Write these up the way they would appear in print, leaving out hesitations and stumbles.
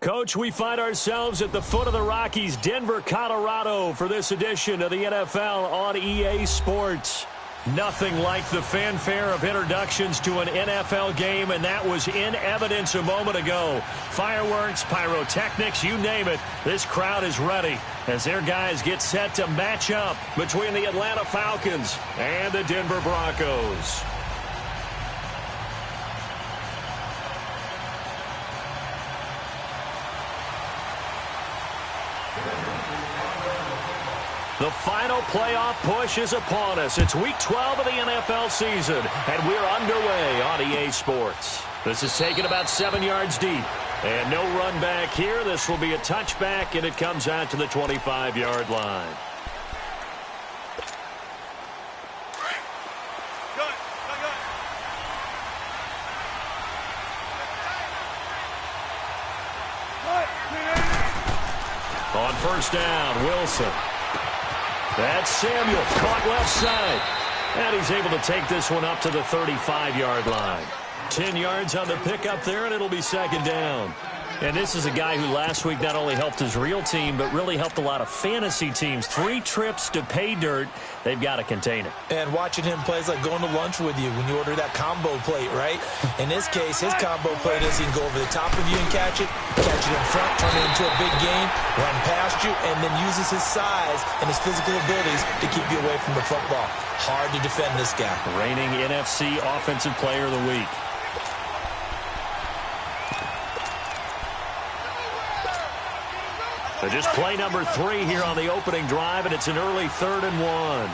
Coach, we find ourselves at the foot of the Rockies, Denver, Colorado, for this edition of the NFL on EA Sports. Nothing like the fanfare of introductions to an NFL game, and that was in evidence a moment ago. Fireworks, pyrotechnics, you name it. This crowd is ready as their guys get set to match up between the Atlanta Falcons and the Denver Broncos. The final playoff push is upon us. It's Week 12 of the NFL season, and we're underway on EA Sports. This is taken about 7 yards deep, and no run back here. This will be a touchback, and it comes out to the 25-yard line. On first down, Wilson. That's Samuel, caught left side. And he's able to take this one up to the 35-yard line. 10 yards on the pickup there, and it'll be second down. And this is a guy who last week not only helped his real team, but really helped a lot of fantasy teams. 3 trips to pay dirt. They've got to contain it. And watching him play is like going to lunch with you when you order that combo plate, right? In this case, his combo plate is he can go over the top of you and catch it in front, turn it into a big gain, run past you, and then uses his size and his physical abilities to keep you away from the football. Hard to defend this guy. Reigning NFC Offensive Player of the Week. So just play number 3 here on the opening drive, and it's an early 3rd and 1.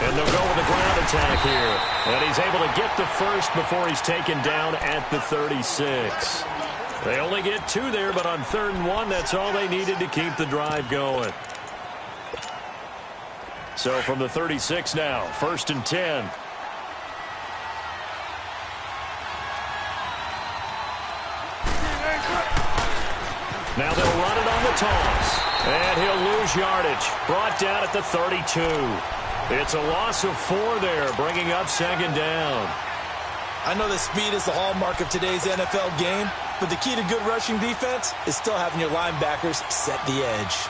And they'll go with the ground attack here. And he's able to get the first before he's taken down at the 36. They only get 2 there, but on 3rd and 1, that's all they needed to keep the drive going. So from the 36 now, 1st and 10. Now they'll run it on the toss. And he'll lose yardage. Brought down at the 32. It's a loss of 4 there, bringing up second down. I know that speed is the hallmark of today's NFL game, but the key to good rushing defense is still having your linebackers set the edge.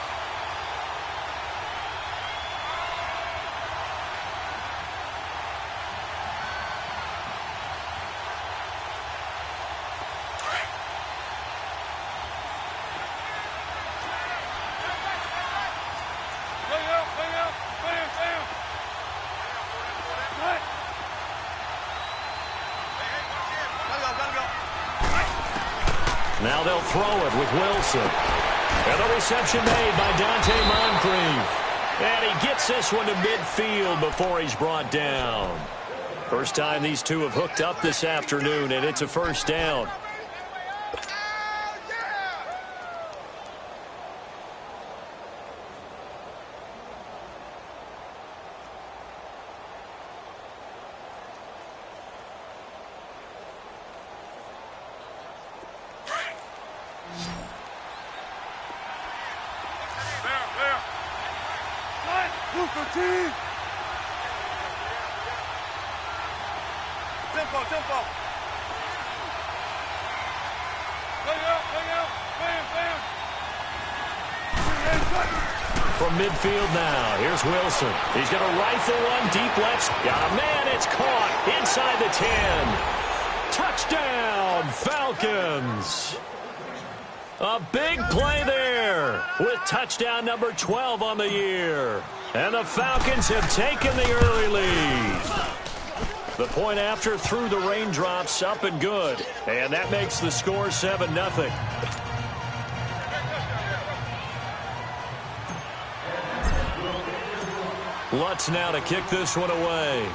Now they'll throw it with Wilson. And the reception made by Dante Moncrief. And he gets this one to midfield before he's brought down. First time these two have hooked up this afternoon, and it's a first down. From midfield now, here's Wilson. He's going to rifle one deep left. Got a man, it's caught inside the 10. Touchdown, Falcons. A big play there with touchdown number 12 on the year. And the Falcons have taken the early lead. The point after through the raindrops up and good. And that makes the score 7-0. Lutz now to kick this one away.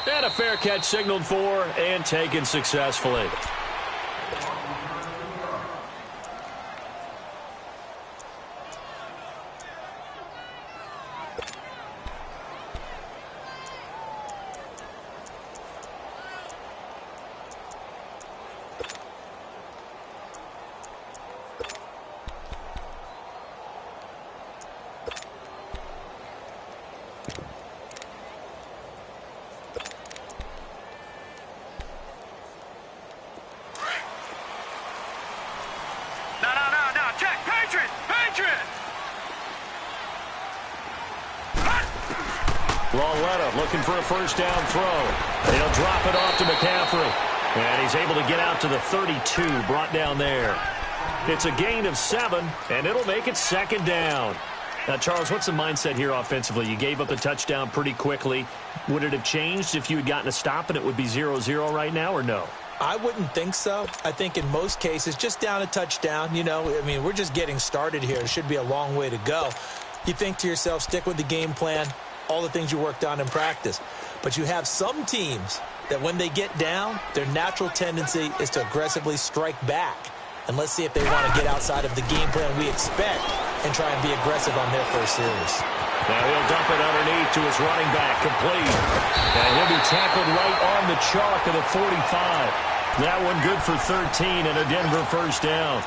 And a fair catch signaled for and taken successfully. Lauletta looking for a first down throw. He'll drop it off to McCaffrey. And he's able to get out to the 32, brought down there. It's a gain of 7, and it'll make it second down. Now, Charles, what's the mindset here offensively? You gave up the touchdown pretty quickly. Would it have changed if you had gotten a stop and it would be 0-0 right now, or no? I wouldn't think so. I think in most cases, just down a touchdown, we're just getting started here. It should be a long way to go. You think to yourself, stick with the game plan, all the things you worked on in practice. But you have some teams that when they get down, their natural tendency is to aggressively strike back. And let's see if they want to get outside of the game plan we expect and try and be aggressive on their first series. Now he'll dump it underneath to his running back, complete. And he'll be tackled right on the chalk of the 45. That one good for 13 and a Denver first down.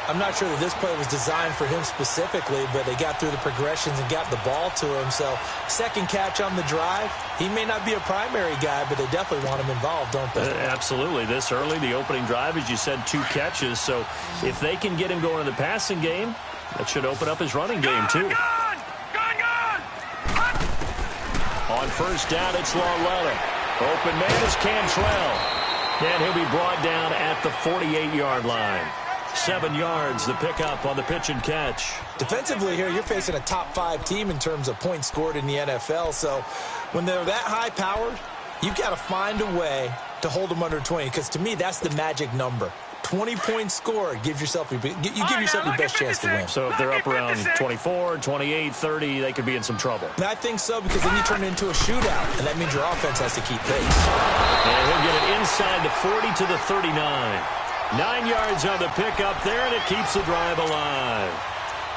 I'm not sure that this play was designed for him specifically, but they got through the progressions and got the ball to him. So second catch on the drive. He may not be a primary guy, but they definitely want him involved, don't they? Absolutely. This early, the opening drive, as you said, 2 catches. So if they can get him going in the passing game, that should open up his running game too. On first down, it's Lauletta. Open man is Cantrell. And he'll be brought down at the 48-yard line. 7 yards, the pickup on the pitch and catch. Defensively here, you're facing a top-5 team in terms of points scored in the NFL. So when they're that high-powered, you've got to find a way to hold them under 20. Because to me, that's the magic number. 20 points scored gives yourself your best chance to win. So if they're up around 24, 28, 30, they could be in some trouble. And I think so, because then you turn it into a shootout, and that means your offense has to keep pace. And he'll get it inside the 40 to the 39. 9 yards on the pickup there, and it keeps the drive alive.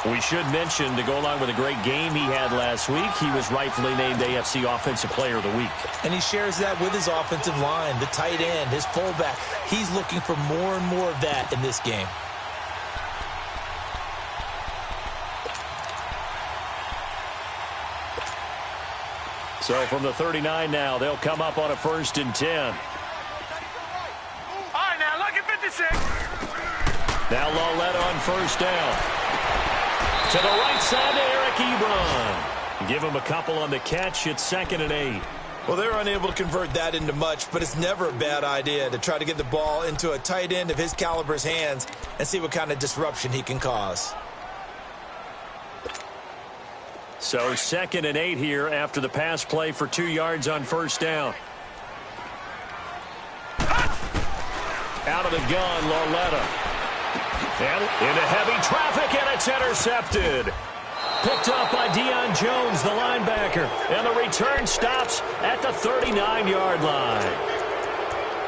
We should mention, to go along with a great game he had last week, he was rightfully named AFC Offensive Player of the Week. And he shares that with his offensive line, the tight end, his fullback. He's looking for more and more of that in this game. So from the 39 now, they'll come up on a 1st and 10. Now Lauletta on first down. To the right side to Eric Ebron. Give him a couple on the catch. It's 2nd and 8. Well, they're unable to convert that into much, but it's never a bad idea to try to get the ball into a tight end of his caliber's hands and see what kind of disruption he can cause. So 2nd and 8 here after the pass play for 2 yards on first down. Out of the gun, Lauletta. And into heavy traffic, and it's intercepted. Picked up by Deion Jones, the linebacker. And the return stops at the 39-yard line.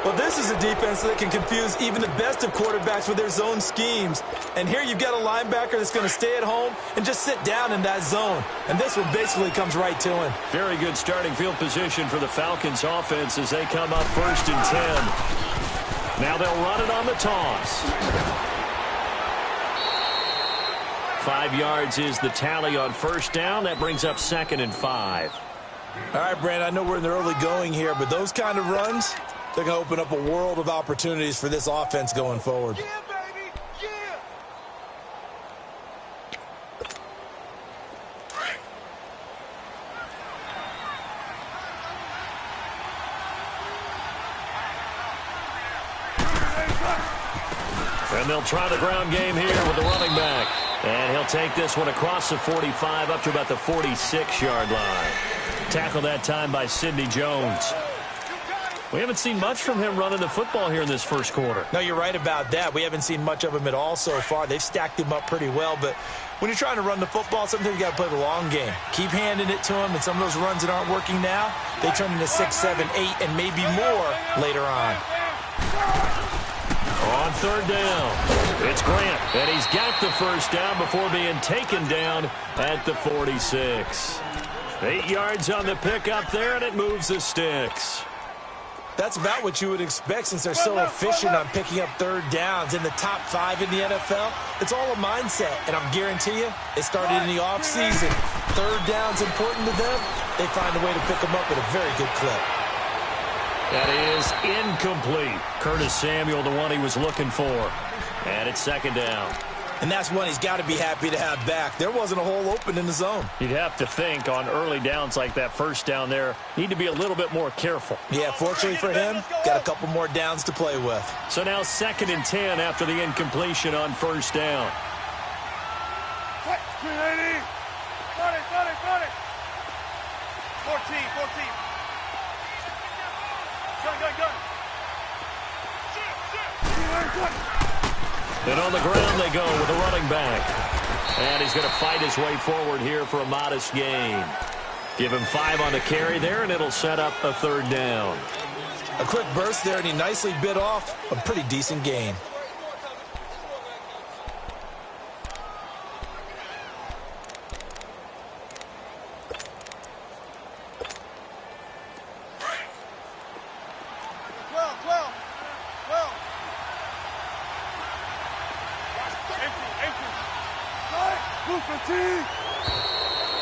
Well, this is a defense that can confuse even the best of quarterbacks with their zone schemes. And here you've got a linebacker that's going to stay at home and just sit down in that zone. And this one basically comes right to him. Very good starting field position for the Falcons offense as they come up 1st and 10. Now they'll run it on the toss. 5 yards is the tally on first down. That brings up 2nd and 5. All right, Brand, I know we're in the early going here, but those kind of runs, they're going to open up a world of opportunities for this offense going forward. Yeah, baby. Yeah. And they'll try the ground game here with the running back. And he'll take this one across the 45 up to about the 46-yard line. Tackled that time by Sidney Jones. We haven't seen much from him running the football here in this first quarter. No, you're right about that. We haven't seen much of him at all so far. They've stacked him up pretty well, but when you're trying to run the football, sometimes you got to play the long game. Keep handing it to him, and some of those runs that aren't working now, they turn into 6, 7, 8, and maybe more later on. On third down, it's Grant, and he's got the first down before being taken down at the 46. 8 yards on the pickup there, and it moves the sticks. That's about what you would expect since they're so efficient on picking up third downs in the top 5 in the NFL. It's all a mindset, and I guarantee you, it started in the offseason. Third down's important to them. They find a way to pick them up at a very good clip. That is incomplete. Curtis Samuel, the one he was looking for. And it's second down. And that's one he's got to be happy to have back. There wasn't a hole open in the zone. You'd have to think on early downs like that first down there, need to be a little bit more careful. Yeah, fortunately for him, got a couple more downs to play with. So now 2nd and 10 after the incompletion on first down. 380. Got it. 14. Gun. And on the ground they go with a running back. And he's going to fight his way forward here for a modest gain. Give him 5 on the carry there, and it'll set up a 3rd down. A quick burst there, and he nicely bit off a pretty decent gain.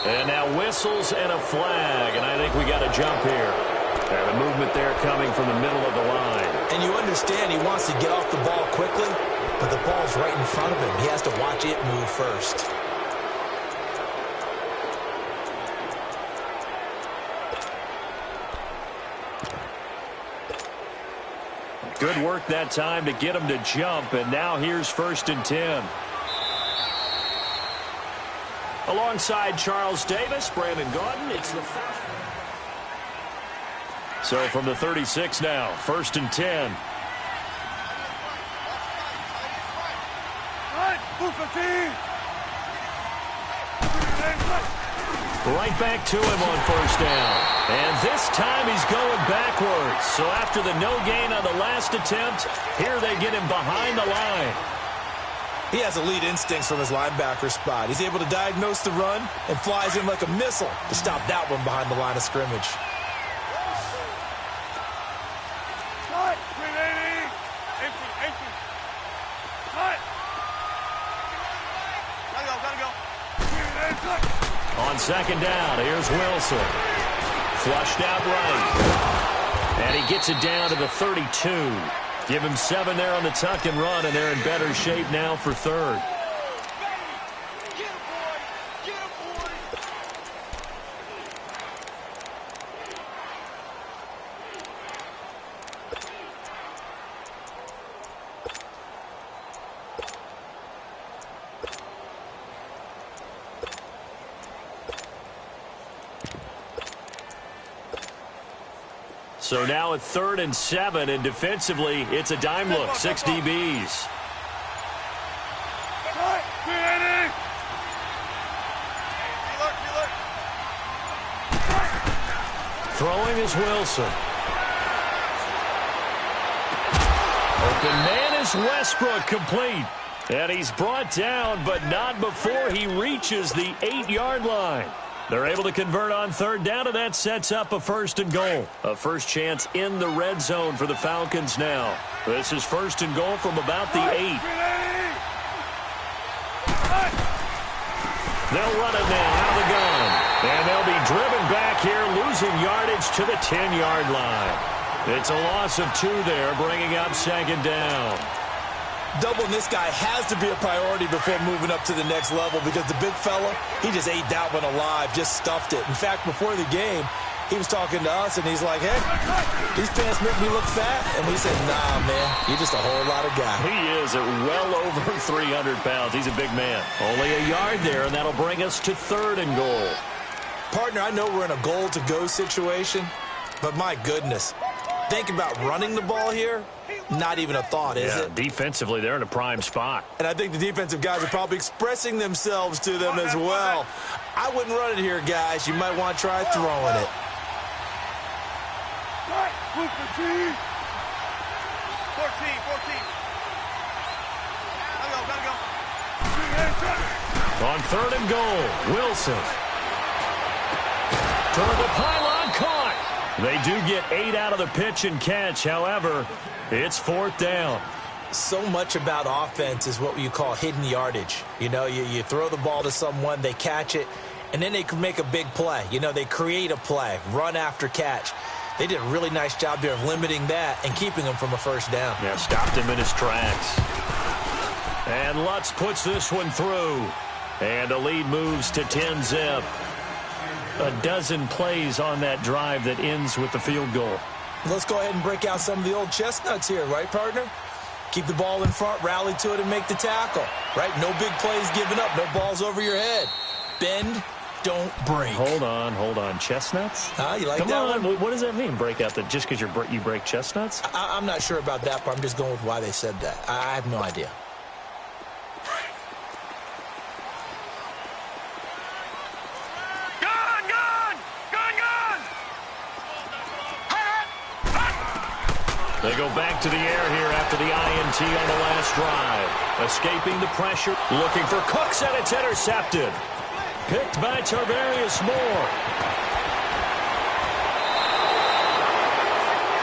And now whistles and a flag, and I think we got a jump here. And the movement there coming from the middle of the line. And you understand he wants to get off the ball quickly, but the ball's right in front of him. He has to watch it move first. Good work that time to get him to jump, and now here's 1st and 10. Alongside Charles Davis, Brandon Gordon, it's the first. So from the 36 now, 1st and 10. Right back to him on 1st down. And this time he's going backwards. So after the no gain on the last attempt, here they get him behind the line. He has elite instincts from his linebacker spot. He's able to diagnose the run and flies in like a missile to stop that one behind the line of scrimmage. On 2nd down, here's Wilson. Flushed out right. And he gets it down to the 32. Give him 7 there on the tuck and run, and they're in better shape now for 3rd. So now at 3rd and 7, and defensively, it's a dime look, 6 DBs. Throwing is Wilson. Open man is Westbrook, complete. And he's brought down, but not before he reaches the 8-yard line. They're able to convert on 3rd down, and that sets up a 1st and goal. A first chance in the red zone for the Falcons now. This is 1st and goal from about the 8. They'll run it now out of the gun. And they'll be driven back here, losing yardage to the 10-yard line. It's a loss of 2 there, bringing up 2nd down. Doubling this guy has to be a priority before moving up to the next level because the big fella, he just ate that one alive, just stuffed it. In fact, before the game, he was talking to us, and he's like, hey, these pants make me look fat. And we said, nah, man, you're just a whole lot of guy. He is at well over 300 pounds. He's a big man. Only a yard there, and that'll bring us to 3rd and goal. Partner, I know we're in a goal-to-go situation, but my goodness, think about running the ball here. Not even a thought, is it? Defensively, they're in a prime spot. And I think the defensive guys are probably expressing themselves to them as well. I wouldn't run it here, guys. You might want to try throwing it. 14. Gotta go. On 3rd and goal, Wilson. Toward the pylon, caught. They do get 8 out of the pitch and catch. However, it's 4th down. So much about offense is what you call hidden yardage. You know, you throw the ball to someone, they catch it, and then they can make a big play. You know, they create a play, run after catch. They did a really nice job there of limiting that and keeping him from a 1st down. Yeah, stopped him in his tracks. And Lutz puts this one through. And the lead moves to 10-zip. A dozen plays on that drive that ends with the field goal. Let's go ahead and break out some of the old chestnuts here, right, partner? Keep the ball in front, rally to it, and make the tackle, right? No big plays given up, no balls over your head. Bend, don't break. Hold on. Chestnuts? You like Come that on. one? What does that mean, break out? That just because you break chestnuts? I'm not sure about that, but I'm just going with why they said that. I have no idea. They go back to the air here after the INT on the last drive. Escaping the pressure. Looking for Cooks, and it's intercepted. Picked by Tarvarius Moore.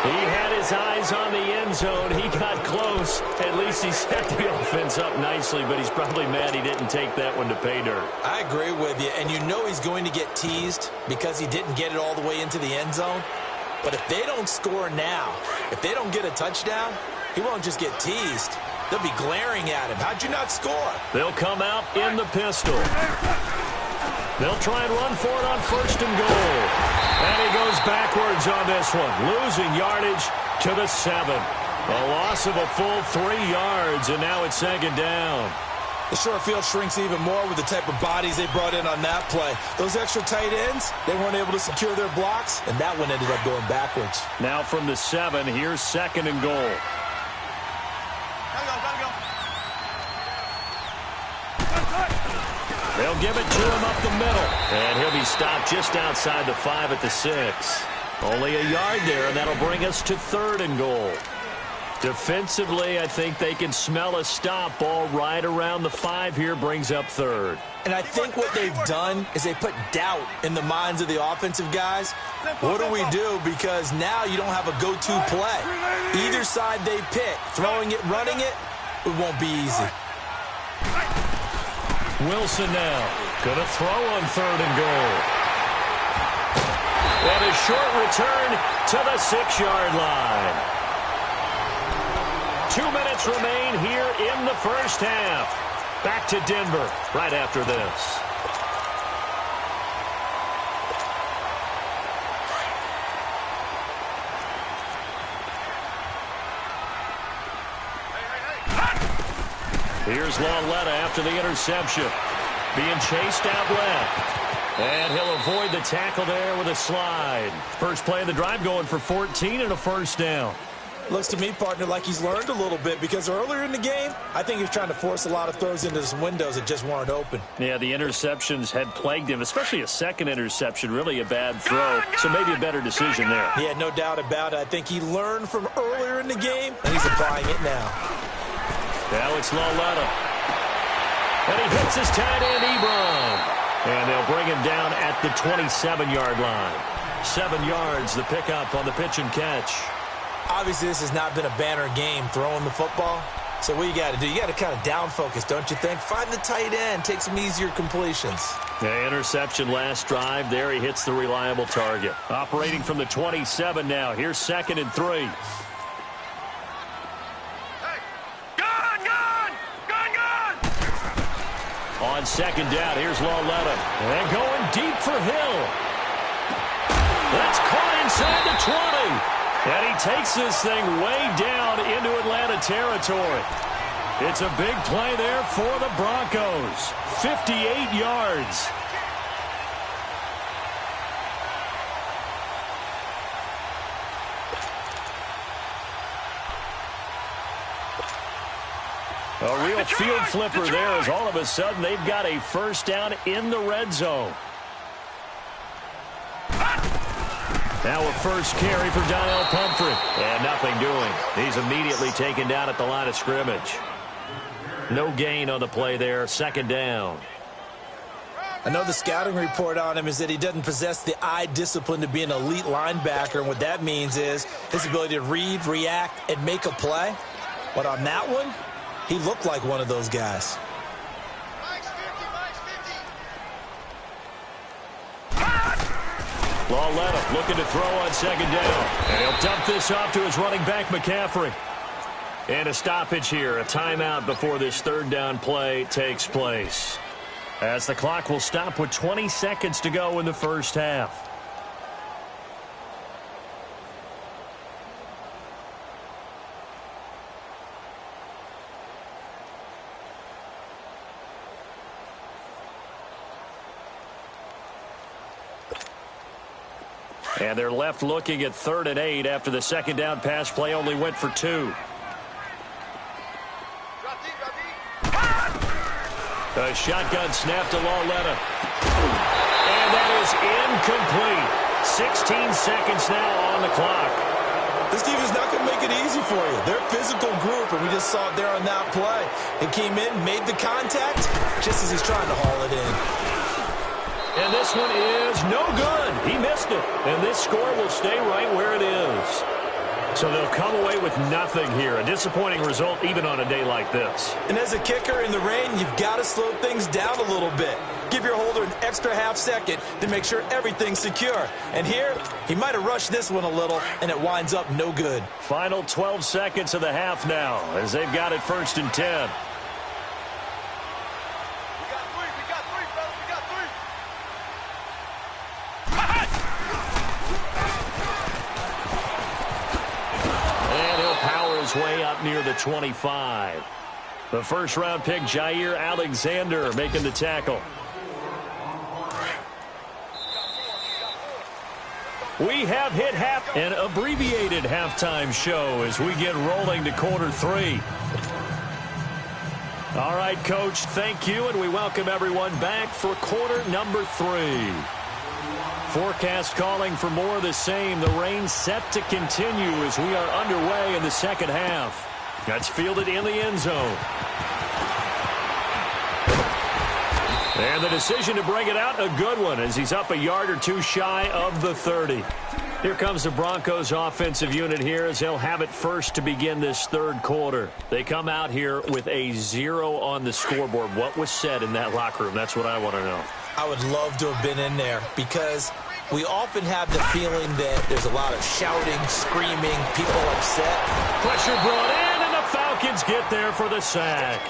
He had his eyes on the end zone. He got close. At least he set the offense up nicely, but he's probably mad he didn't take that one to pay dirt. I agree with you, and you know he's going to get teased because he didn't get it all the way into the end zone. But if they don't score now, if they don't get a touchdown, he won't just get teased. They'll be glaring at him. How'd you not score? They'll come out in the pistol. They'll try and run for it on 1st and goal. And he goes backwards on this one, losing yardage to the 7. A loss of a full 3 yards, and now it's 2nd down. The short field shrinks even more with the type of bodies they brought in on that play. Those extra tight ends, they weren't able to secure their blocks, and that one ended up going backwards. Now from the 7, here's 2nd and goal. They'll give it to him up the middle. And he'll be stopped just outside the 5 at the 6. Only a yard there, and that'll bring us to 3rd and goal. Defensively, I think they can smell a stop. Ball right around the 5 here brings up 3rd. And I think what they've done is they put doubt in the minds of the offensive guys. What do we do? Because now you don't have a go-to play. Either side they pick, throwing it, running it, it won't be easy. Wilson now going to throw on 3rd and goal. And a short return to the 6-yard line. 2 minutes remain here in the first half. Back to Denver right after this. Here's Lauletta after the interception. Being chased out left. And he'll avoid the tackle there with a slide. First play of the drive going for 14 and a 1st down. Looks to me, partner, like he's learned a little bit because earlier in the game, I think he was trying to force a lot of throws into some windows that just weren't open. Yeah, the interceptions had plagued him, especially a second interception, really a bad throw. So maybe a better decision there. Yeah, no doubt about it. I think he learned from earlier in the game, and he's applying it now. Now it's Lauletta. And he hits his tight end, Ebron. And they'll bring him down at the 27-yard line. 7 yards, the pickup on the pitch and catch. Obviously, this has not been a banner game throwing the football. So what you got to do, you got to kind of down focus, don't you think? Find the tight end, take some easier completions. Yeah, interception last drive. There he hits the reliable target. Operating from the 27 now. Here's 2nd and 3. On 2nd down, here's Lauletta. And going deep for Hill. That's caught inside the 20. And he takes this thing way down into Atlanta territory. It's a big play there for the Broncos. 58 yards. A real field flipper there as all of a sudden they've got a 1st down in the red zone. Now a first carry for Donnell Pumphrey. And nothing doing. He's immediately taken down at the line of scrimmage. No gain on the play there. 2nd down. I know the scouting report on him is that he doesn't possess the eye discipline to be an elite linebacker. And what that means is his ability to read, react, and make a play. But on that one, he looked like one of those guys. Lauletta looking to throw on 2nd down. And he'll dump this off to his running back, McCaffrey. And a stoppage here, a timeout before this third down play takes place. As the clock will stop with 20 seconds to go in the first half. And they're left looking at 3rd and 8 after the second down pass play only went for 2. A shotgun snap to Lauletta. And that is incomplete. 16 seconds now on the clock. This team is not going to make it easy for you. They're a physical group, and we just saw it there on that play. It came in, made the contact, just as he's trying to haul it in. And this one is no good. He missed it. And this score will stay right where it is. So they'll come away with nothing here. A disappointing result even on a day like this. And as a kicker in the rain, you've got to slow things down a little bit. Give your holder an extra half second to make sure everything's secure. And here, he might have rushed this one a little, and it winds up no good. Final 12 seconds of the half now as they've got it 1st and 10. Way up near the 25. The first-round pick, Jair Alexander, making the tackle. We have hit an abbreviated halftime show as we get rolling to quarter 3. All right, Coach, thank you, and we welcome everyone back for quarter number 3. Forecast calling for more of the same. The rain set to continue as we are underway in the second half. That's fielded in the end zone. And the decision to bring it out, a good one, as he's up a yard or two shy of the 30. Here comes the Broncos offensive unit here as they'll have it first to begin this third quarter. They come out here with a 0 on the scoreboard. What was said in that locker room? That's what I want to know. I would love to have been in there because we often have the feeling that there's a lot of shouting, screaming, people upset. Pressure brought in, and the Falcons get there for the sack.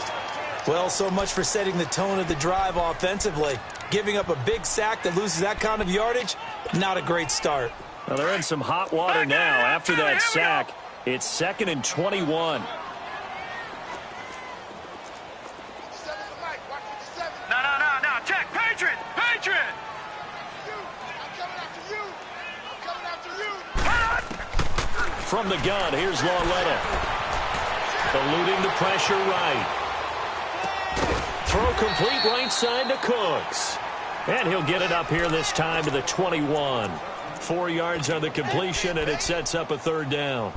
Well, so much for setting the tone of the drive offensively. Giving up a big sack that loses that kind of yardage, not a great start. Well, they're in some hot water now after that sack. It's 2nd and 21. No. Check. Patriot. From the gun, here's Lauletta. Eluding the pressure right. Throw complete right side to Cooks. And he'll get it up here this time to the 21. 4 yards on the completion, and it sets up a 3rd down.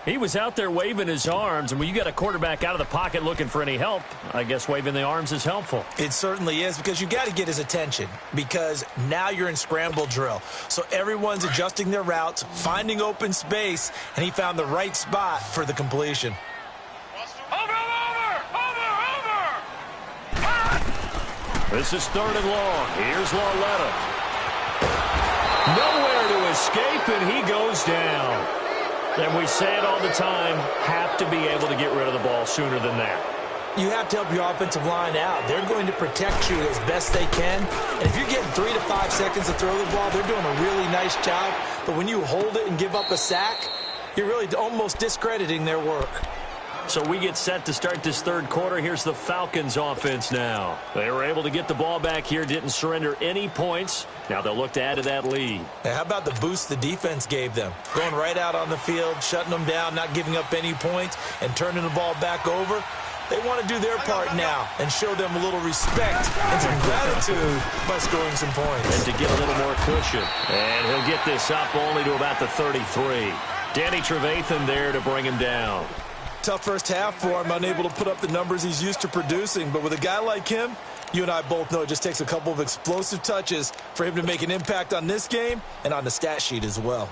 He was out there waving his arms, and when you got a quarterback out of the pocket looking for any help, I guess waving the arms is helpful. It certainly is, because you got to get his attention, because now you're in scramble drill. So everyone's adjusting their routes, finding open space, and he found the right spot for the completion. Over! This is 3rd and long. Here's Lauletta. Nowhere to escape, and he goes down. And we say it all the time, have to be able to get rid of the ball sooner than that. You have to help your offensive line out. They're going to protect you as best they can. And if you're getting 3 to 5 seconds to throw the ball, they're doing a really nice job. But when you hold it and give up a sack, you're really almost discrediting their work. So we get set to start this third quarter. Here's the Falcons offense now. They were able to get the ball back here, didn't surrender any points. Now they'll look to add to that lead. Hey, how about the boost the defense gave them? Going right out on the field, shutting them down, not giving up any points, and turning the ball back over. They want to do their part now and show them a little respect and some gratitude by scoring some points. And to get a little more cushion. And he'll get this up only to about the 33. Danny Trevathan there to bring him down. Tough first half for him, unable to put up the numbers he's used to producing. But with a guy like him, you and I both know it just takes a couple of explosive touches for him to make an impact on this game and on the stat sheet as well.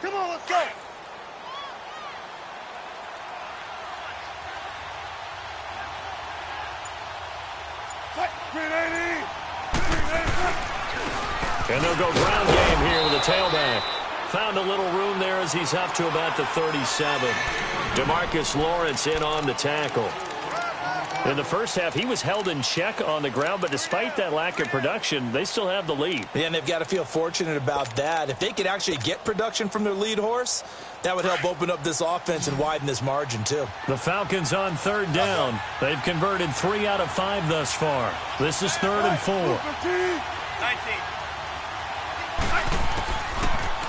Come on, let's go. Green 80. And they'll go ground game here with a tailback. Found a little room there as he's up to about the 37. DeMarcus Lawrence in on the tackle. In the first half, he was held in check on the ground, but despite that lack of production, they still have the lead. Yeah, and they've got to feel fortunate about that. If they could actually get production from their lead horse, that would help open up this offense and widen this margin, too. The Falcons on third down. They've converted 3 out of 5 thus far. This is 3rd and 4. 19.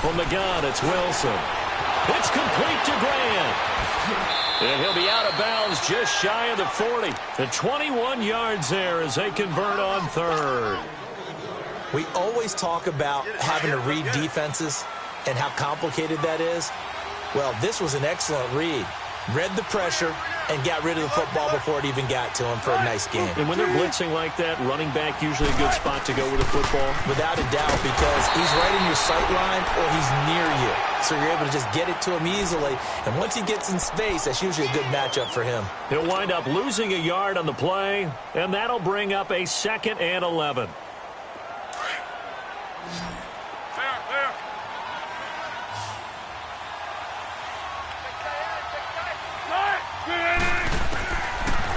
From the gun, it's Wilson. It's complete to Grant. And he'll be out of bounds just shy of the 40. The 21 yards there as they convert on 3rd. We always talk about having to read defenses and how complicated that is. Well, this was an excellent read. Read the pressure and got rid of the football before it even got to him for a nice game. And when they're blitzing like that, running back usually a good spot to go with the football. Without a doubt, because he's right in your sight line or he's near you. So you're able to just get it to him easily. And once he gets in space, that's usually a good matchup for him. He'll wind up losing a yard on the play, and that'll bring up a 2nd and 11.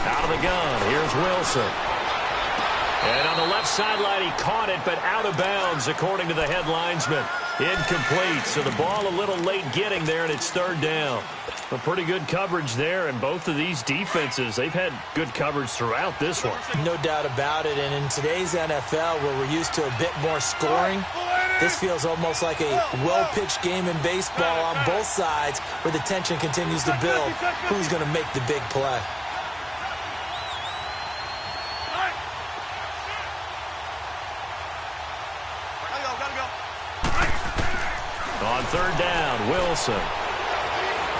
Out of the gun, here's Wilson. And on the left sideline, he caught it, but out of bounds, according to the head linesman. Incomplete, so the ball a little late getting there, and it's 3rd down. A pretty good coverage there, and both of these defenses, they've had good coverage throughout this one. No doubt about it, and in today's NFL, where we're used to a bit more scoring, this feels almost like a well-pitched game in baseball on both sides, where the tension continues to build. Who's going to make the big play? On 3rd down, Wilson.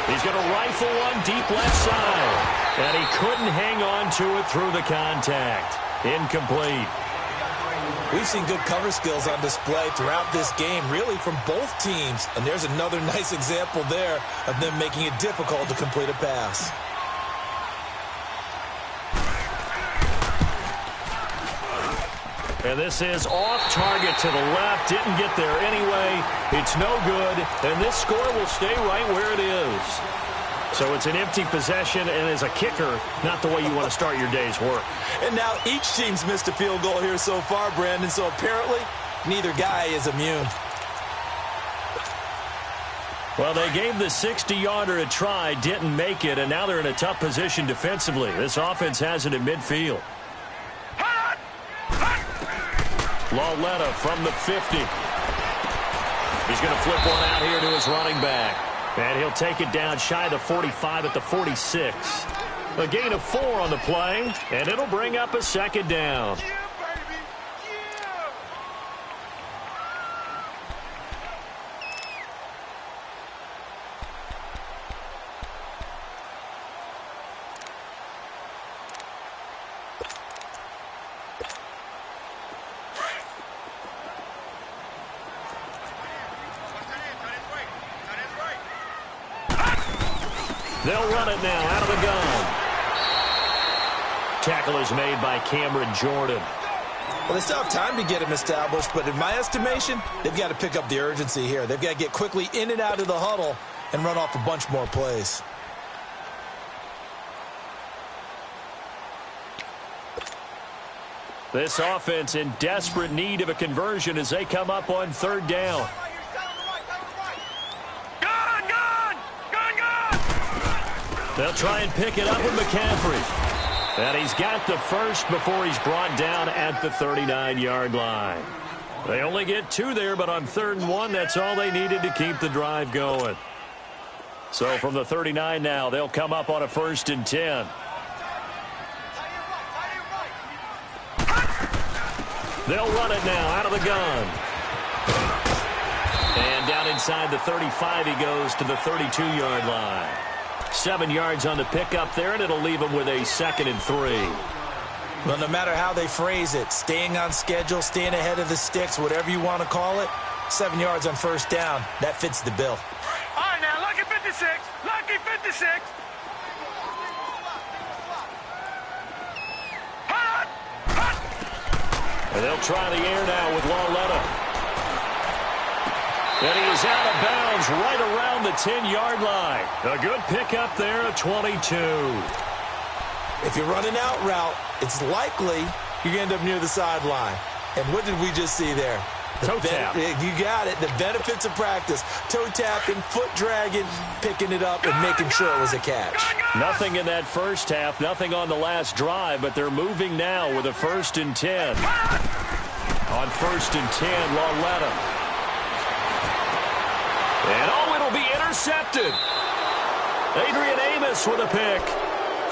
He's going to rifle one deep left side. And he couldn't hang on to it through the contact. Incomplete. We've seen good cover skills on display throughout this game, really from both teams. And there's another nice example there of them making it difficult to complete a pass. And this is off target to the left. Didn't get there anyway. It's no good. And this score will stay right where it is. So it's an empty possession, and as a kicker, not the way you want to start your day's work. And now each team's missed a field goal here so far, Brandon. So apparently, neither guy is immune. Well, they gave the 60-yarder a try, didn't make it, and now they're in a tough position defensively. This offense has it in midfield. Lauletta from the 50. He's going to flip one out here to his running back. And he'll take it down shy of the 45 at the 46. A gain of 4 on the play, and it'll bring up a 2nd down. They'll run it now out of the gun. Tackle is made by Cameron Jordan. Well, they still have time to get him established, but in my estimation, they've got to pick up the urgency here. They've got to get quickly in and out of the huddle and run off a bunch more plays. This offense in desperate need of a conversion as they come up on 3rd down. They'll try and pick it up with McCaffrey. And he's got the first before he's brought down at the 39-yard line. They only get 2 there, but on 3rd and 1, that's all they needed to keep the drive going. So from the 39 now, they'll come up on a 1st and 10. They'll run it now out of the gun. And down inside the 35, he goes to the 32-yard line. 7 yards on the pickup there, and it'll leave him with a 2nd and 3. Well, no matter how they phrase it, staying on schedule, staying ahead of the sticks, whatever you want to call it, 7 yards on 1st down, that fits the bill. All right, now, lucky 56. Lucky 56. And they'll try the air now with Lauletta. And he is out of bounds right around the 10-yard line. A good pickup there at 22. If you're running out route, it's likely you're going to end up near the sideline. And what did we just see there? Toe tap. You got it. The benefits of practice. Toe tapping, foot dragging, picking it up, and making sure it was a catch. Nothing in that first half, nothing on the last drive, but they're moving now with a 1st and 10. On 1st and 10, Lauletta. And it'll be intercepted. Adrian Amos with a pick.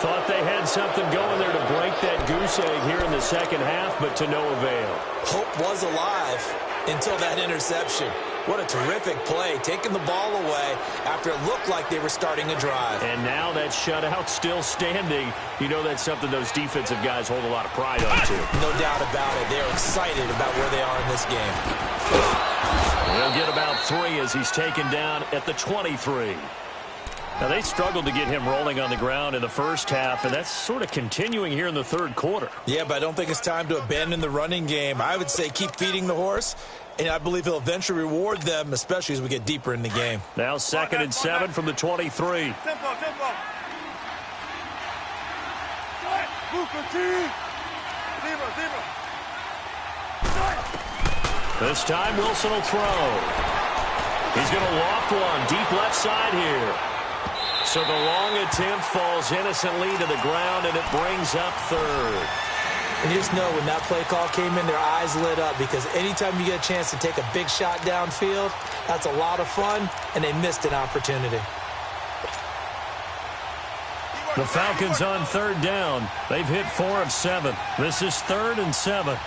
Thought they had something going there to break that goose egg here in the second half, but to no avail. Hope was alive until that interception. What a terrific play, taking the ball away after it looked like they were starting a drive. And now that shutout still standing. You know that's something those defensive guys hold a lot of pride on, too. No doubt about it. They're excited about where they are in this game. He'll get about 3 as he's taken down at the 23. Now, they struggled to get him rolling on the ground in the first half, and that's sort of continuing here in the third quarter. Yeah, but I don't think it's time to abandon the running game. I would say keep feeding the horse, and I believe he'll eventually reward them, especially as we get deeper in the game. Now 2nd and 7 from the 23. Tempo. This time, Wilson will throw. He's going to loft one deep left side here. So the long attempt falls innocently to the ground, and it brings up 3rd. And you just know when that play call came in, their eyes lit up because anytime you get a chance to take a big shot downfield, that's a lot of fun, and they missed an opportunity. The Falcons on 3rd down. They've hit 4 of 7. This is 3rd and 7.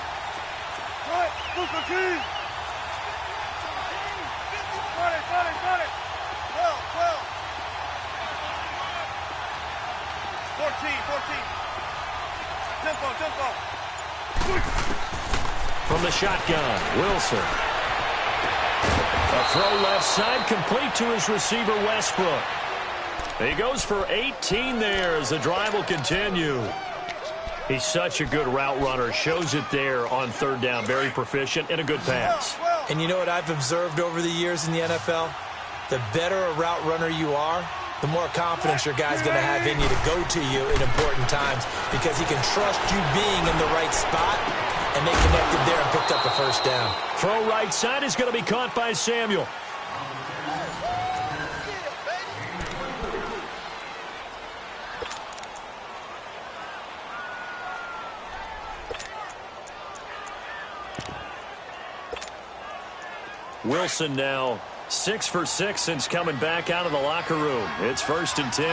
From the shotgun, Wilson. A throw left side, complete to his receiver, Westbrook. He goes for 18 there as the drive will continue. He's such a good route runner. Shows it there on 3rd down. Very proficient and a good pass. And you know what I've observed over the years in the NFL? The better a route runner you are, the more confidence your guy's going to have in you to go to you in important times because he can trust you being in the right spot, and they connected there and picked up the 1st down. Throw right side is going to be caught by Samuel. Wilson now 6 for 6 since coming back out of the locker room. It's 1st and 10.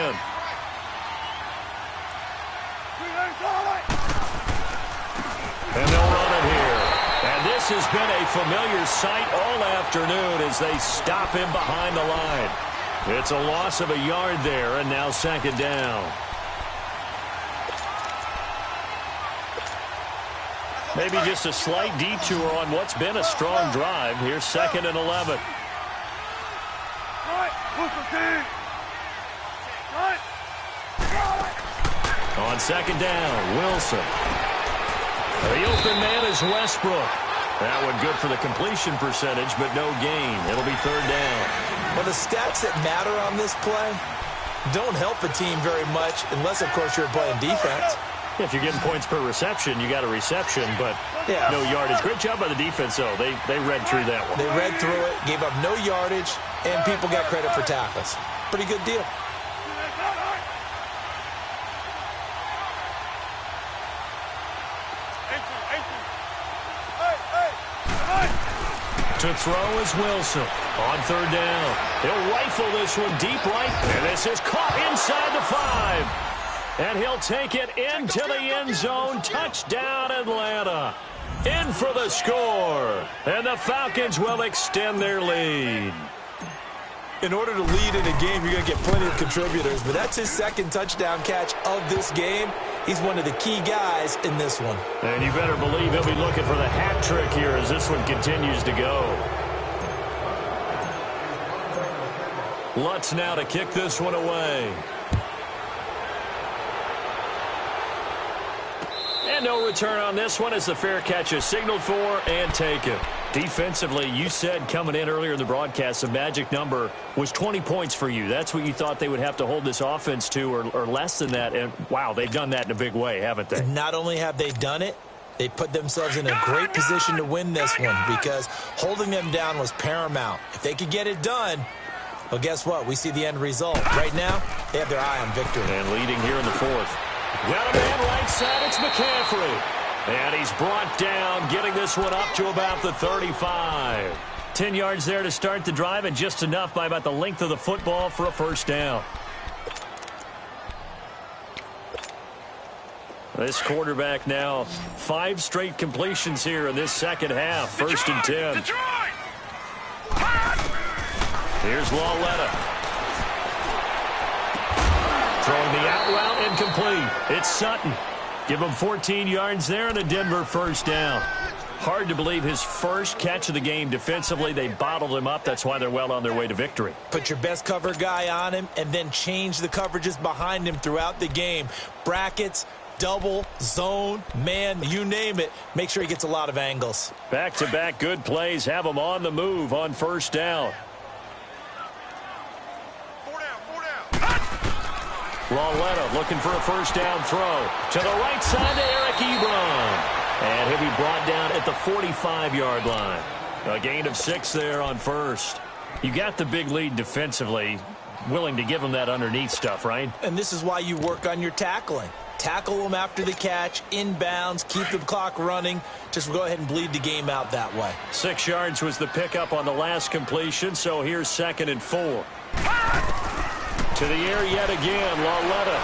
And they'll run it here. And this has been a familiar sight all afternoon as they stop him behind the line. It's a loss of a yard there, and now 2nd down. Maybe just a slight detour on what's been a strong drive. Here's 2nd and 11. On 2nd down, Wilson. The open man is Westbrook. That one good for the completion percentage, but no gain. It'll be 3rd down. Well, the stats that matter on this play don't help a team very much unless, of course, you're playing defense. If you're getting points per reception, you got a reception, but no yardage. Great job by the defense, though. They read through that one. They read through it, gave up no yardage, and people got credit for tackles. Pretty good deal. To throw is Wilson on 3rd down. He'll rifle this one deep right, and this is caught inside the 5. And he'll take it into the end zone. Touchdown, Atlanta. In for the score. And the Falcons will extend their lead. In order to lead in a game, you're going to get plenty of contributors, but that's his 2nd touchdown catch of this game. He's one of the key guys in this one. And you better believe he'll be looking for the hat trick here as this one continues to go. Lutz now to kick this one away. And no return on this one as the fair catch is signaled for and taken. Defensively, you said coming in earlier in the broadcast, the magic number was 20 points for you. That's what you thought they would have to hold this offense to, or less than that. And, wow, they've done that in a big way, haven't they? Not only have they done it, they put themselves in a great position to win this one because holding them down was paramount. If they could get it done, well, guess what? We see the end result. Right now, they have their eye on victory. And leading here in the fourth. Got a man right side. It's McCaffrey. And he's brought down, getting this one up to about the 35. 10 yards there to start the drive, and just enough by about the length of the football for a first down. This quarterback now 5 straight completions here in this second half. First and 10. Here's Lauletta. Throwing the out route, incomplete. It's Sutton. Give him 14 yards there and a Denver first down. Hard to believe his first catch of the game defensively. They bottled him up. That's why they're well on their way to victory. Put your best cover guy on him and then change the coverages behind him throughout the game. Brackets, double, zone, man, you name it. Make sure he gets a lot of angles. Back-to-back good plays have him on the move on first down. Lauletta looking for a first down throw. To the right side to Eric Ebron. And he'll be brought down at the 45-yard line. A gain of 6 there on first. You got the big lead defensively. Willing to give him that underneath stuff, right? And this is why you work on your tackling. Tackle them after the catch, inbounds, keep the clock running. Just go ahead and bleed the game out that way. 6 yards was the pickup on the last completion, so here's 2nd and 4. To the air yet again, Lauletta.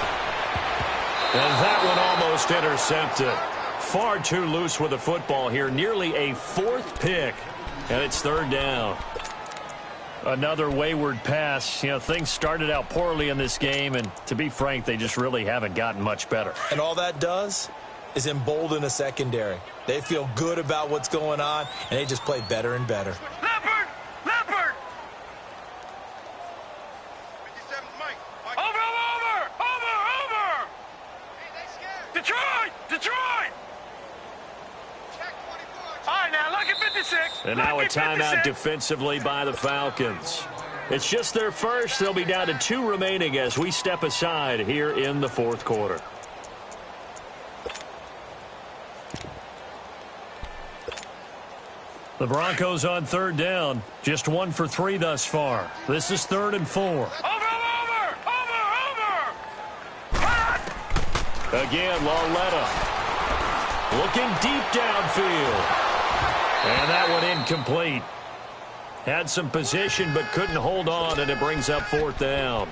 And that one almost intercepted. Far too loose with the football here. Nearly a 4th pick. And it's 3rd down. Another wayward pass. You know, things started out poorly in this game, and to be frank, they just really haven't gotten much better. And all that does is embolden a secondary. They feel good about what's going on, and they just play better and better. Leopard! Leopard! Over! Detroit! Detroit! All right, now, lucky 56. And now a timeout defensively by the Falcons. It's just their first. They'll be down to 2 remaining as we step aside here in the 4th quarter. The Broncos on 3rd down. Just 1 for 3 thus far. This is 3rd and 4. Over! Again, Lauletta. Looking deep downfield. And that one incomplete. Had some position but couldn't hold on, and it brings up 4th down.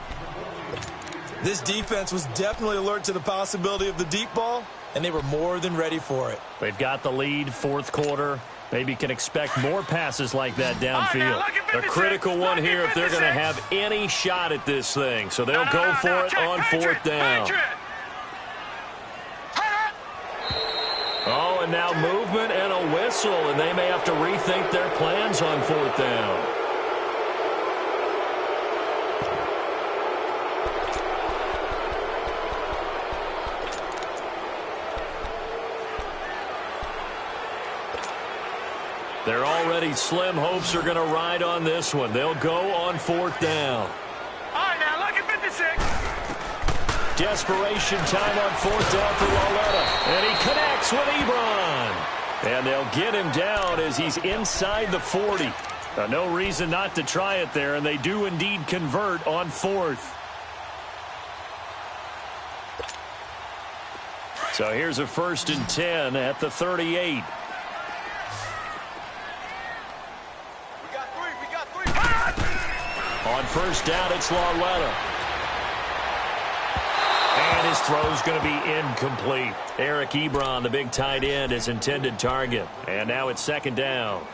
This defense was definitely alert to the possibility of the deep ball, and they were more than ready for it. They've got the lead, 4th quarter. Maybe can expect more passes like that downfield. A critical one here if they're going to have any shot at this thing. So they'll go for it on 4th down. Oh, and now movement and a whistle, and they may have to rethink their plans on 4th down. Their already slim hopes are going to ride on this one. They'll go on 4th down. All right, now, lucky 56. Desperation time on 4th down for Lauletta. And he connects with Ebron. And they'll get him down as he's inside the 40. No reason not to try it there, and they do indeed convert on 4th. So here's a 1st and 10 at the 38. On 1st down, it's Lauletta. And his throw's going to be incomplete. Eric Ebron, the big tight end, his intended target. And now it's 2nd down.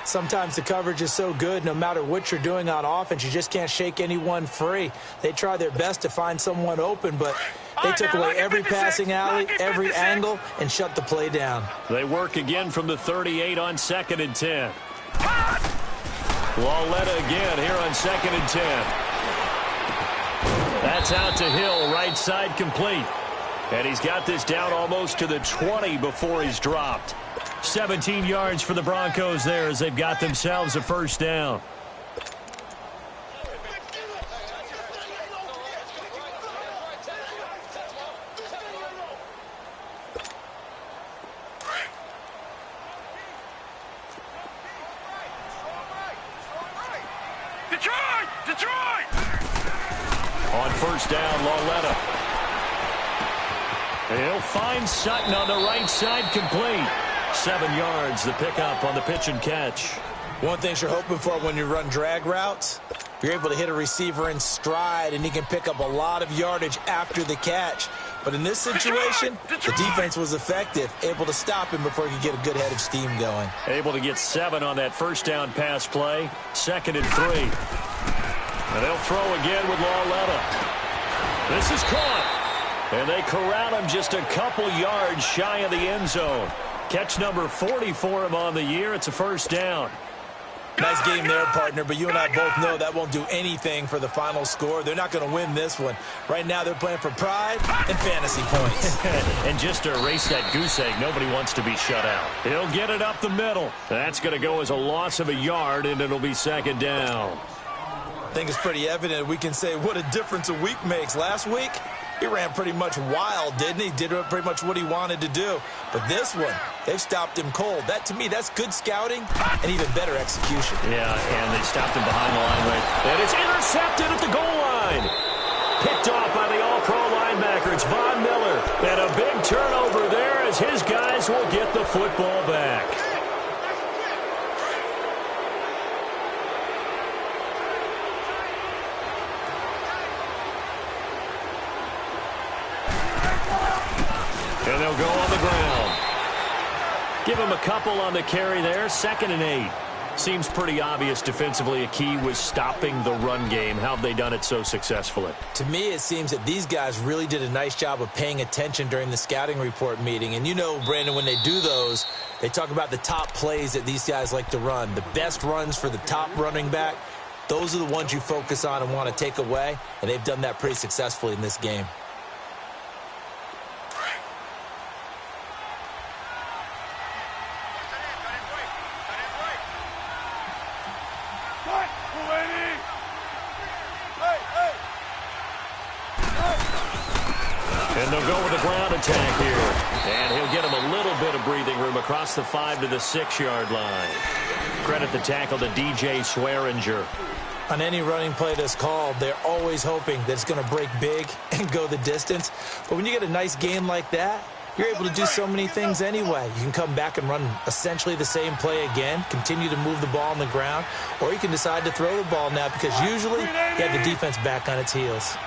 Sometimes the coverage is so good, no matter what you're doing on offense, you just can't shake anyone free. They try their best to find someone open, but they took away every passing alley, every angle, and shut the play down. They work again from the 38 on 2nd and 10. Lauletta again here on 2nd and 10. That's out to Hill, right side complete. And he's got this down almost to the 20 before he's dropped. 17 yards for the Broncos there as they've got themselves a first down. Detroit! On first down, Lauletta. He'll find Sutton on the right side, complete. 7 yards, the pickup on the pitch and catch. One thing you're hoping for when you run drag routes, you're able to hit a receiver in stride, and he can pick up a lot of yardage after the catch. But in this situation, the defense was effective, able to stop him before he could get a good head of steam going. Able to get 7 on that first down pass play. 2nd and 3. And they'll throw again with Lauletta. This is caught. And they corral him just a couple yards shy of the end zone. Catch number 40 for him on the year. It's a first down. Nice game there, partner, but you and I both know that won't do anything for the final score. They're not going to win this one. Right now they're playing for pride and fantasy points. And just to erase that goose egg, nobody wants to be shut out. He'll get it up the middle. That's going to go as a loss of a yard, and it'll be 2nd down. I think it's pretty evident we can say what a difference a week makes. Last week, he ran pretty much wild, didn't he? Did pretty much what he wanted to do. But this one, they've stopped him cold. That, to me, that's good scouting and even better execution. Yeah, and they stopped him behind the line right. And it's intercepted at the goal line. Picked off by the all-pro linebacker. It's Von Miller. And a big turnover there as his guys will get the football back. And they'll go on the ground. Give him a couple on the carry there. 2nd and 8. Seems pretty obvious defensively a key was stopping the run game. How have they done it so successfully? To me, it seems that these guys really did a nice job of paying attention during the scouting report meeting. And you know, Brandon, when they do those, they talk about the top plays that these guys like to run. The best runs for the top running back. Those are the ones you focus on and want to take away. And they've done that pretty successfully in this game. And they'll go with a ground attack here. And he'll get him a little bit of breathing room across the 5 to the 6-yard line. Credit the tackle to DJ Swearinger. On any running play that's called, they're always hoping that it's going to break big and go the distance. But when you get a nice game like that, you're able to do so many things anyway. You can come back and run essentially the same play again, continue to move the ball on the ground, or you can decide to throw the ball now because usually you have the defense back on its heels.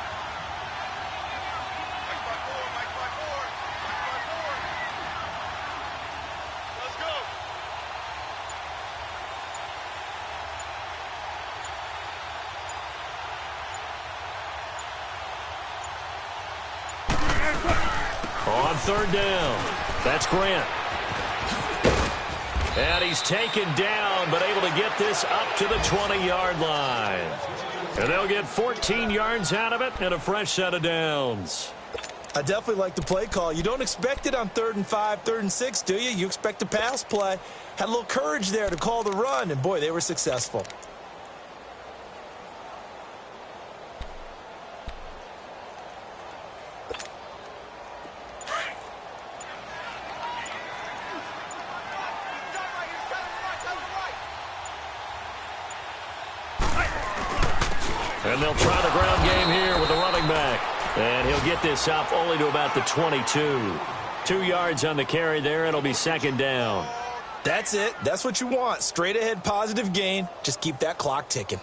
On 3rd down, that's Grant. And he's taken down, but able to get this up to the 20-yard line. And they'll get 14 yards out of it and a fresh set of downs. I definitely like the play call. You don't expect it on 3rd and 5, 3rd and 6, do you? You expect a pass play. Had a little courage there to call the run, and boy, they were successful. And they'll try the ground game here with the running back. And he'll get this up only to about the 22. 2 yards on the carry there. It'll be 2nd down. That's it. That's what you want. Straight ahead positive gain. Just keep that clock ticking.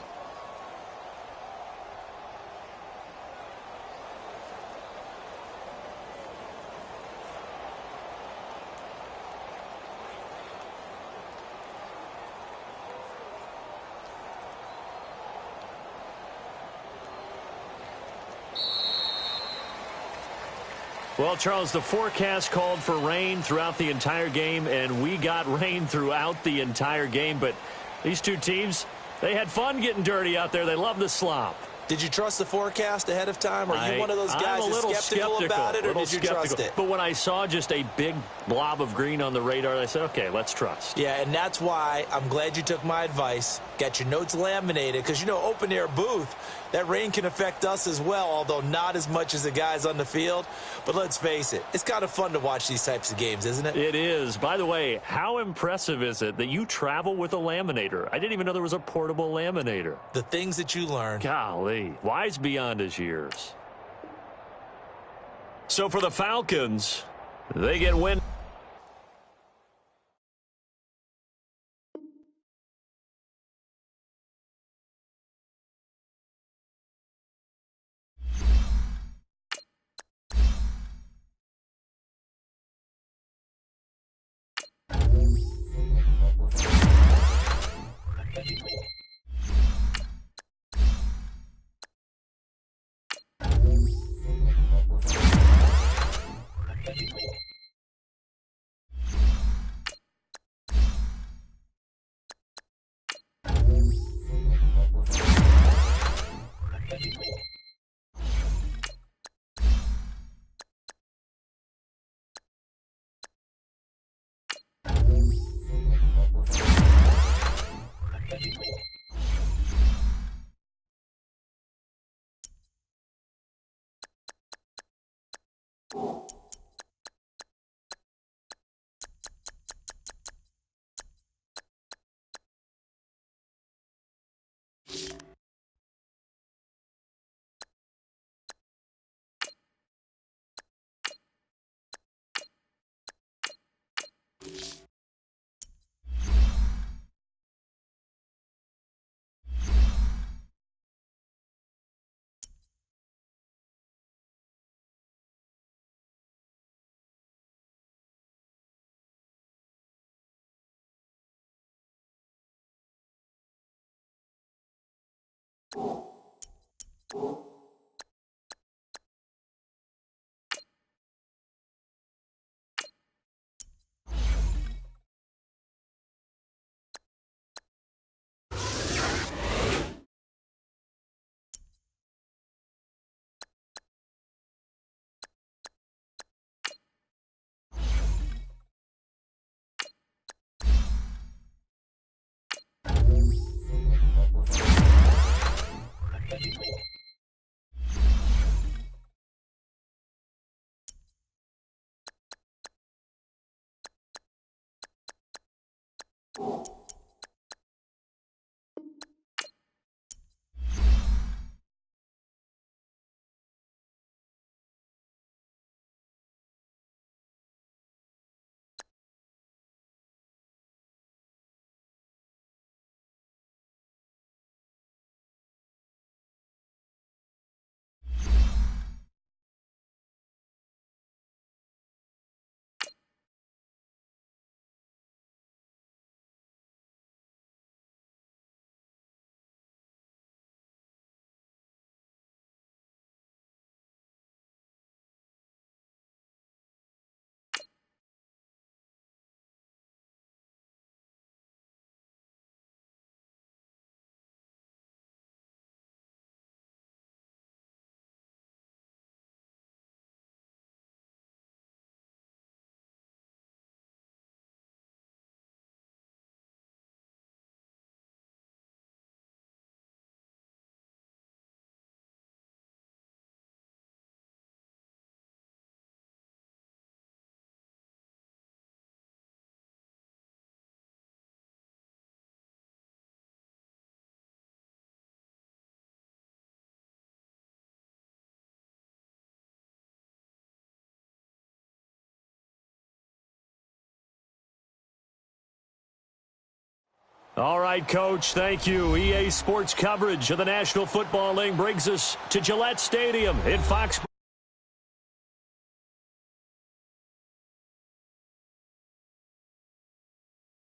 Well, Charles, the forecast called for rain throughout the entire game, and we got rain throughout the entire game. But these two teams, they had fun getting dirty out there. They love the slop. Did you trust the forecast ahead of time? Or are you one of those guys I'm a little that's skeptical about it, or did you trust it? But when I saw just a big blob of green on the radar, I said, okay, let's trust. Yeah, and that's why I'm glad you took my advice. Got your notes laminated because, open-air booth, that rain can affect us as well, although not as much as the guys on the field. But let's face it, it's kind of fun to watch these types of games, isn't it? It is. By the way, how impressive is it that you travel with a laminator? I didn't even know there was a portable laminator. The things that you learn. Golly, wise beyond his years. So for the Falcons, they get win. All right, Coach, thank you. EA Sports coverage of the National Football League brings us to Gillette Stadium in Foxborough.